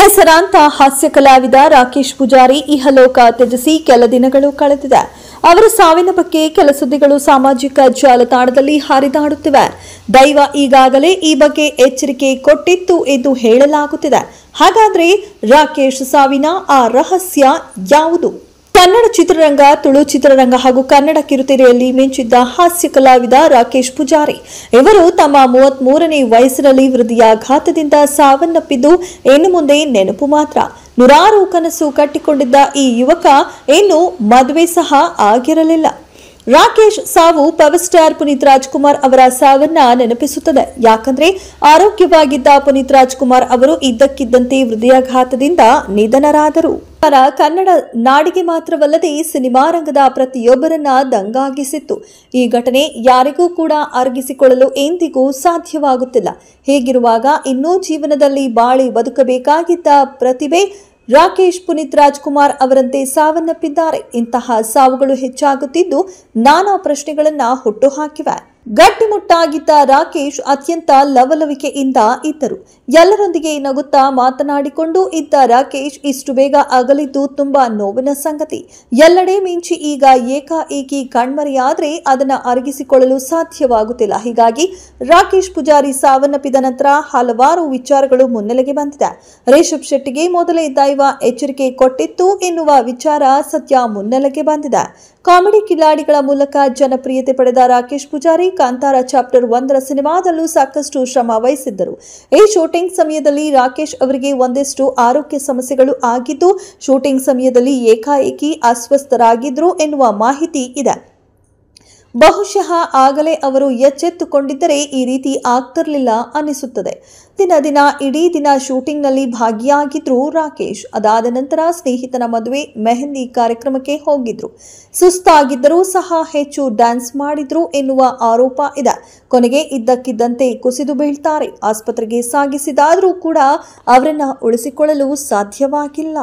ಹೆಸರಾಂತ ಹಾಸ್ಯ ಕಲಾವಿದ ರಾಕೇಶ್ ಪೂಜಾರಿ ಇಹಲೋಕ ತ್ಯಜಿಸಿ ಕೆಲ ದಿನಗಳು ಕಳೆದಿದೆ. ಅವರ ಸಾವಿನ ಬಗ್ಗೆ ಕೆಲ ಸುದ್ದಿಗಳು ಸಾಮಾಜಿಕ ಜಾಲತಾಣದಲ್ಲಿ ಹರಿದಾಡುತ್ತಿವೆ. ದೈವ ಈಗಾಗಲೇ ಈ ಬಗ್ಗೆ ಎಚ್ಚರಿಕೆ ಕೊಟ್ಟಿತ್ತು ಎಂದು ಹೇಳಲಾಗುತ್ತಿದೆ. ಹಾಗಾದ್ರೆ ರಾಕೇಶ್ ಸಾವಿನ ಆ ರಹಸ್ಯ ಯಾವುದು? ಕನ್ನಡ ಚಿತ್ರರಂಗ, ತುಳು ಚಿತ್ರರಂಗ ಹಾಗೂ ಕನ್ನಡ ಕಿರುತೆರೆಯಲ್ಲಿ ಮಿಂಚಿದ್ದ ಹಾಸ್ಯ ಕಲಾವಿದ ರಾಕೇಶ್ ಪೂಜಾರಿ ಇವರು ತಮ್ಮ 33ನೇ ವಯಸ್ಸಿನಲ್ಲಿ ಹೃದಯಾಘಾತದಿಂದ ಸಾವನ್ನಪ್ಪಿದ್ದು ಇನ್ನು ಮುಂದೆ ನೆನಪು ಮಾತ್ರ. ನೂರಾರು ಕನಸು ಕಟ್ಟಿಕೊಂಡಿದ್ದ ಈ ಯುವಕ ಇನ್ನು ಮದುವೆ ಸಹ ಆಗಿರಲಿಲ್ಲ. ರಾಕೇಶ್ ಸಾವು ಪವರ್ ಸ್ಟಾರ್ ಪುನೀತ್ ರಾಜ್ಕುಮಾರ್ ಅವರ ಸಾವನ್ನ ನೆನಪಿಸುತ್ತದೆ. ಯಾಕಂದ್ರೆ ಆರೋಗ್ಯವಾಗಿದ್ದ ಪುನೀತ್ ರಾಜ್ಕುಮಾರ್ ಅವರು ಇದ್ದಕ್ಕಿದ್ದಂತೆ ಹೃದಯಾಘಾತದಿಂದ ನಿಧನರಾದರು. ಕನ್ನಡ ನಾಡಿಗೆ ಮಾತ್ರವಲ್ಲದೆ ಸಿನಿಮಾ ರಂಗದ ಪ್ರತಿಯೊಬ್ಬರನ್ನ ದಂಗಾಗಿಸಿತ್ತು. ಈ ಘಟನೆ ಯಾರಿಗೂ ಕೂಡ ಅರಗಿಸಿಕೊಳ್ಳಲು ಎಂದಿಗೂ ಸಾಧ್ಯವಾಗುತ್ತಿಲ್ಲ. ಹೀಗಿರುವಾಗ ಇನ್ನೂ ಜೀವನದಲ್ಲಿ ಬಾಳಿ ಬದುಕಬೇಕಾಗಿದ್ದ ಪ್ರತಿಭೆ ರಾಕೇಶ್ ಪುನೀತ್ ರಾಜ್ಕುಮಾರ್ ಅವರಂತೆ ಸಾವನ್ನಪ್ಪಿದ್ದಾರೆ. ಇಂತಹ ಸಾವುಗಳು ಹೆಚ್ಚಾಗುತ್ತಿದ್ದು ನಾನಾ ಪ್ರಶ್ನೆಗಳನ್ನ ಹುಟ್ಟುಹಾಕಿವೆ. ಗಟ್ಟಿಮುಟ್ಟಾಗಿದ್ದ ರಾಕೇಶ್ ಅತ್ಯಂತ ಲವಲವಿಕೆಯಿಂದ ಇದ್ದರು. ಎಲ್ಲರೊಂದಿಗೆ ನಗುತ್ತಾ ಮಾತನಾಡಿಕೊಂಡು ಇದ್ದ ರಾಕೇಶ್ ಇಷ್ಟು ಬೇಗ ಅಗಲಿದ್ದು ತುಂಬಾ ನೋವಿನ ಸಂಗತಿ. ಎಲ್ಲೆಡೆ ಮಿಂಚಿ ಈಗ ಏಕಾಏಕಿ ಕಣ್ಮರೆಯಾದ್ರೆ ಅದನ್ನ ಅರಗಿಸಿಕೊಳ್ಳಲು ಸಾಧ್ಯವಾಗುತ್ತಿಲ್ಲ. ಹೀಗಾಗಿ ರಾಕೇಶ್ ಪೂಜಾರಿ ಸಾವನ್ನಪ್ಪಿದ ನಂತರ ಹಲವಾರು ವಿಚಾರಗಳು ಮುನ್ನೆಲೆಗೆ ಬಂದಿದೆ. ರಿಷಬ್ ಶೆಟ್ಟಿಗೆ ಮೊದಲೇ ದೈವ ಎಚ್ಚರಿಕೆ ಕೊಟ್ಟಿತ್ತು ಎನ್ನುವ ವಿಚಾರ ಸದ್ಯ ಮುನ್ನೆಲೆಗೆ ಬಂದಿದೆ. ಕಾಮಿಡಿ ಕಿಲಾಡಿಗಳ ಮೂಲಕ ಜನಪ್ರಿಯತೆ ಪಡೆದ ರಾಕೇಶ್ ಪೂಜಾರಿ ಕಾಂತಾರ ಚಾಪ್ಟರ್ 1 ಸಿನಿಮಾದಲ್ಲೂ ಸಾಕಷ್ಟು ಶ್ರಮ ವಹಿಸಿದ್ದರು. ಈ ಶೂಟಿಂಗ್ ಸಮಯದಲ್ಲಿ ರಾಕೇಶ್ ಅವರಿಗೆ ಒಂದಷ್ಟು ಆರೋಗ್ಯ ಸಮಸ್ಯೆಗಳು ಆಗಿದ್ದು ಶೂಟಿಂಗ್ ಸಮಯದಲ್ಲಿ ಏಕಾಏಕಿ ಅಸ್ವಸ್ಥರಾಗಿದ್ರು ಎನ್ನುವ ಮಾಹಿತಿ ಇದೆ. ಬಹುಶಃ ಆಗಲೇ ಅವರು ಎಚ್ಚೆತ್ತುಕೊಂಡಿದ್ದರೆ ಈ ರೀತಿ ಆಗ್ತಿರ್ಲಿಲ್ಲ ಅನಿಸುತ್ತದೆ. ದಿನ ಇಡೀ ದಿನ ಶೂಟಿಂಗ್ನಲ್ಲಿ ಭಾಗಿಯಾಗಿದ್ರು ರಾಕೇಶ್. ಅದಾದ ನಂತರ ಸ್ನೇಹಿತನ ಮದುವೆ ಮೆಹಂದಿ ಕಾರ್ಯಕ್ರಮಕ್ಕೆ ಹೋಗಿದ್ರು. ಸುಸ್ತಾಗಿದ್ದರೂ ಸಹ ಹೆಚ್ಚು ಡ್ಯಾನ್ಸ್ ಮಾಡಿದ್ರು ಎನ್ನುವ ಆರೋಪ ಇದೆ. ಕೊನೆಗೆ ಇದ್ದಕ್ಕಿದ್ದಂತೆ ಕುಸಿದು ಬೀಳ್ತಾರೆ. ಆಸ್ಪತ್ರೆಗೆ ಸಾಗಿಸಿದಾದರೂ ಕೂಡ ಅವರನ್ನ ಉಳಿಸಿಕೊಳ್ಳಲು ಸಾಧ್ಯವಾಗಿಲ್ಲ.